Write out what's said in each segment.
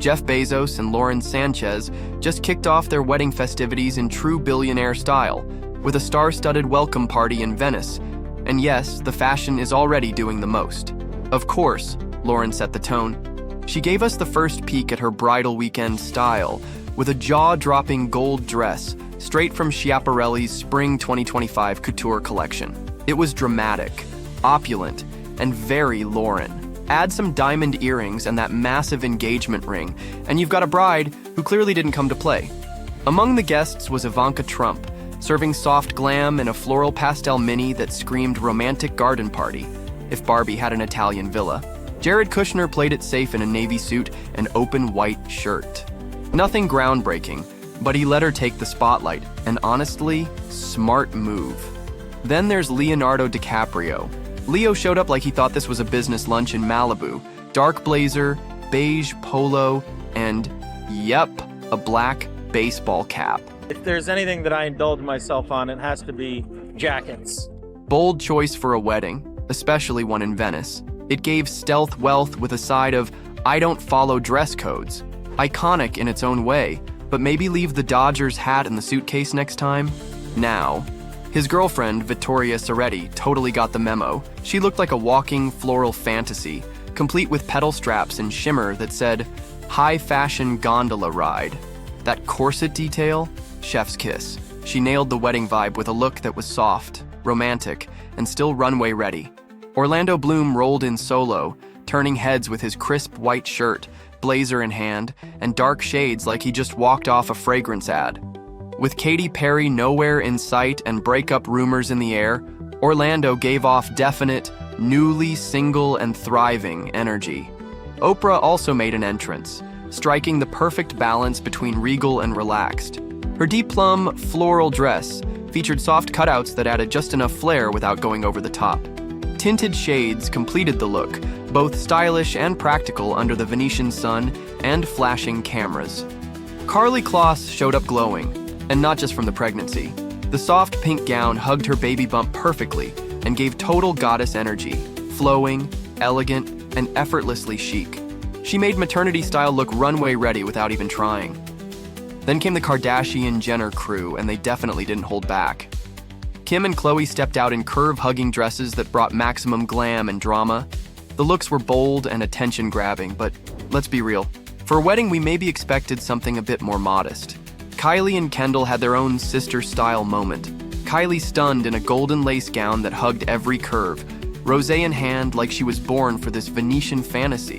Jeff Bezos and Lauren Sánchez just kicked off their wedding festivities in true billionaire style, with a star-studded welcome party in Venice. And yes, the fashion is already doing the most. Of course, Lauren set the tone. She gave us the first peek at her bridal weekend style, with a jaw-dropping gold dress straight from Schiaparelli's Spring 2025 couture collection. It was dramatic, opulent, and very Lauren. Add some diamond earrings and that massive engagement ring, and you've got a bride who clearly didn't come to play. Among the guests was Ivanka Trump, serving soft glam in a floral pastel mini that screamed romantic garden party, if Barbie had an Italian villa. Jared Kushner played it safe in a navy suit and open white shirt. Nothing groundbreaking, but he let her take the spotlight, and honestly, smart move. Then there's Leonardo DiCaprio. Leo showed up like he thought this was a business lunch in Malibu. Dark blazer, beige polo, and, yep, a black baseball cap. If there's anything that I indulge myself on, it has to be jackets. Bold choice for a wedding, especially one in Venice. It gave stealth wealth with a side of, I don't follow dress codes. Iconic in its own way, but maybe leave the Dodgers hat in the suitcase next time? Now. His girlfriend, Vittoria Soretti, totally got the memo. She looked like a walking floral fantasy, complete with petal straps and shimmer that said, high fashion gondola ride. That corset detail? Chef's kiss. She nailed the wedding vibe with a look that was soft, romantic, and still runway ready. Orlando Bloom rolled in solo, turning heads with his crisp white shirt, blazer in hand, and dark shades like he just walked off a fragrance ad. With Katy Perry nowhere in sight and breakup rumors in the air, Orlando gave off definite, newly single and thriving energy. Oprah also made an entrance, striking the perfect balance between regal and relaxed. Her deep plum floral dress featured soft cutouts that added just enough flair without going over the top. Tinted shades completed the look, both stylish and practical under the Venetian sun and flashing cameras. Karlie Kloss showed up glowing, and not just from the pregnancy. The soft pink gown hugged her baby bump perfectly and gave total goddess energy, flowing, elegant, and effortlessly chic. She made maternity-style look runway ready without even trying. Then came the Kardashian-Jenner crew, and they definitely didn't hold back. Kim and Khloe stepped out in curve-hugging dresses that brought maximum glam and drama. The looks were bold and attention-grabbing, but let's be real. For a wedding, we maybe expected something a bit more modest. Kylie and Kendall had their own sister-style moment. Kylie stunned in a golden lace gown that hugged every curve, rosé in hand like she was born for this Venetian fantasy.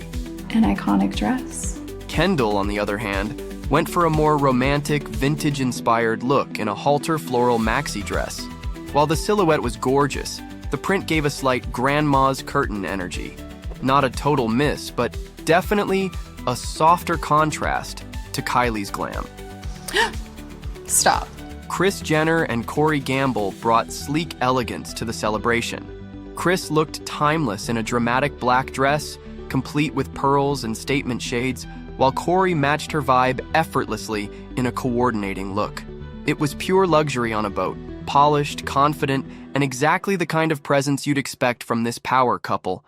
An iconic dress. Kendall, on the other hand, went for a more romantic, vintage-inspired look in a halter floral maxi dress. While the silhouette was gorgeous, the print gave a slight grandma's curtain energy. Not a total miss, but definitely a softer contrast to Kylie's glam. Stop. Kris Jenner and Corey Gamble brought sleek elegance to the celebration. Kris looked timeless in a dramatic black dress, complete with pearls and statement shades, while Corey matched her vibe effortlessly in a coordinating look. It was pure luxury on a boat, polished, confident, and exactly the kind of presence you'd expect from this power couple.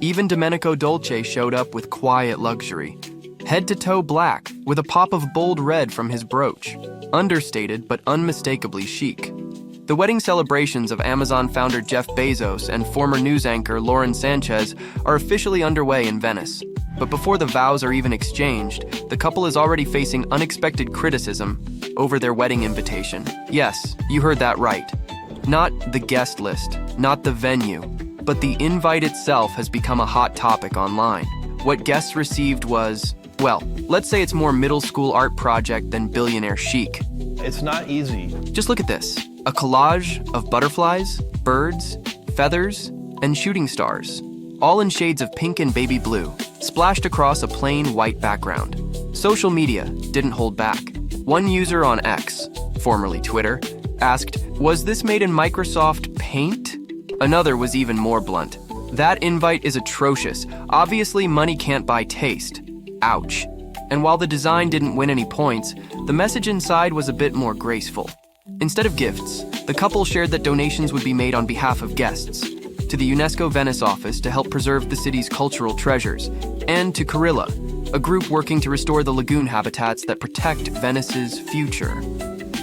Even Domenico Dolce showed up with quiet luxury. Head-to-toe black, with a pop of bold red from his brooch. Understated, but unmistakably chic. The wedding celebrations of Amazon founder Jeff Bezos and former news anchor Lauren Sánchez are officially underway in Venice. But before the vows are even exchanged, the couple is already facing unexpected criticism over their wedding invitation. Yes, you heard that right. Not the guest list, not the venue, but the invite itself has become a hot topic online. What guests received was, well, let's say it's more middle school art project than billionaire chic. It's not easy. Just look at this. A collage of butterflies, birds, feathers, and shooting stars, all in shades of pink and baby blue, splashed across a plain white background. Social media didn't hold back. One user on X, formerly Twitter, asked, was this made in Microsoft Paint? Another was even more blunt. That invite is atrocious. Obviously, money can't buy taste. Ouch. And while the design didn't win any points, the message inside was a bit more graceful. Instead of gifts, the couple shared that donations would be made on behalf of guests, to the UNESCO Venice office to help preserve the city's cultural treasures, and to Carilla, a group working to restore the lagoon habitats that protect Venice's future.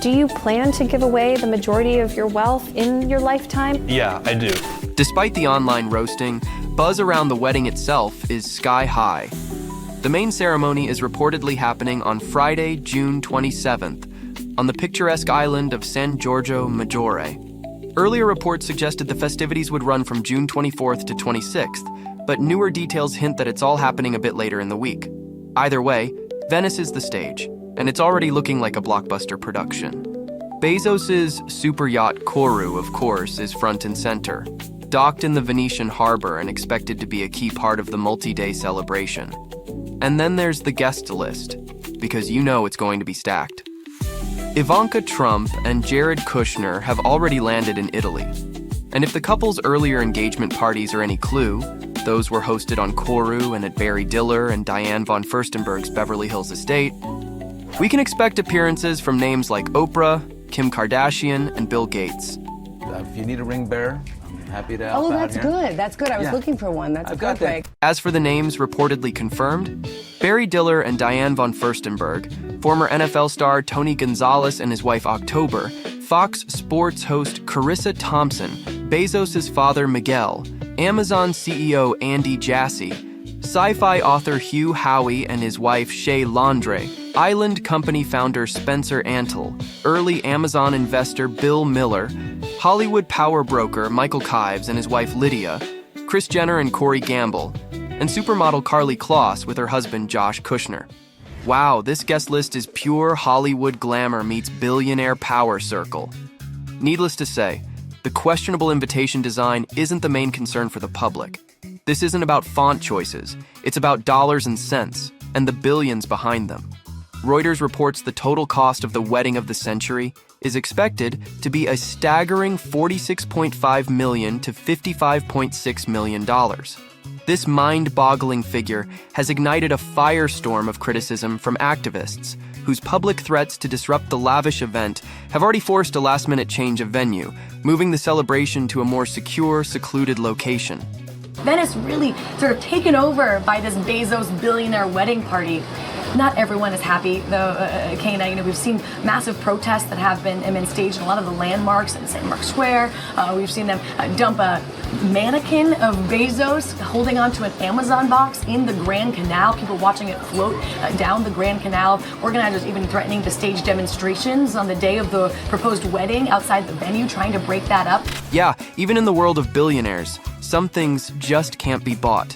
Do you plan to give away the majority of your wealth in your lifetime? Yeah, I do. Despite the online roasting, buzz around the wedding itself is sky high. The main ceremony is reportedly happening on Friday, June 27th, on the picturesque island of San Giorgio Maggiore. Earlier reports suggested the festivities would run from June 24th to 26th, but newer details hint that it's all happening a bit later in the week. Either way, Venice is the stage, and it's already looking like a blockbuster production. Bezos's super yacht Kourou, of course, is front and center, docked in the Venetian harbor and expected to be a key part of the multi-day celebration. And then there's the guest list, because you know it's going to be stacked. Ivanka Trump and Jared Kushner have already landed in Italy. And if the couple's earlier engagement parties are any clue, those were hosted on Kourou and at Barry Diller and Diane von Furstenberg's Beverly Hills estate. We can expect appearances from names like Oprah, Kim Kardashian, and Bill Gates. If you need a ring bearer, I'm happy to help Oh, out that's here. good. That's good. I was Yeah. looking for one. That's I've got that. perfect. As for the names reportedly confirmed, Barry Diller and Diane von Furstenberg, former NFL star Tony Gonzalez and his wife October, Fox Sports host Carissa Thompson, Bezos' father Miguel, Amazon CEO Andy Jassy, sci-fi author Hugh Howey and his wife Shay Landre, Island Company founder Spencer Antle, early Amazon investor Bill Miller, Hollywood power broker Michael Kives and his wife Lydia, Kris Jenner and Corey Gamble, and supermodel Carly Kloss with her husband Josh Kushner. Wow, this guest list is pure Hollywood glamour meets billionaire power circle. Needless to say, the questionable invitation design isn't the main concern for the public. This isn't about font choices, it's about dollars and cents, and the billions behind them. Reuters reports the total cost of the wedding of the century is expected to be a staggering $46.5 million to $55.6 million. This mind-boggling figure has ignited a firestorm of criticism from activists, whose public threats to disrupt the lavish event have already forced a last-minute change of venue, moving the celebration to a more secure, secluded location. Venice really sort of taken over by this Bezos billionaire wedding party. Not everyone is happy, though, Kana. You know, we've seen massive protests that have been staged in a lot of the landmarks in St. Mark's Square. We've seen them dump a mannequin of Bezos holding onto an Amazon box in the Grand Canal. People watching it float down the Grand Canal. Organizers even threatening to stage demonstrations on the day of the proposed wedding outside the venue, trying to break that up. Yeah, even in the world of billionaires, some things just can't be bought.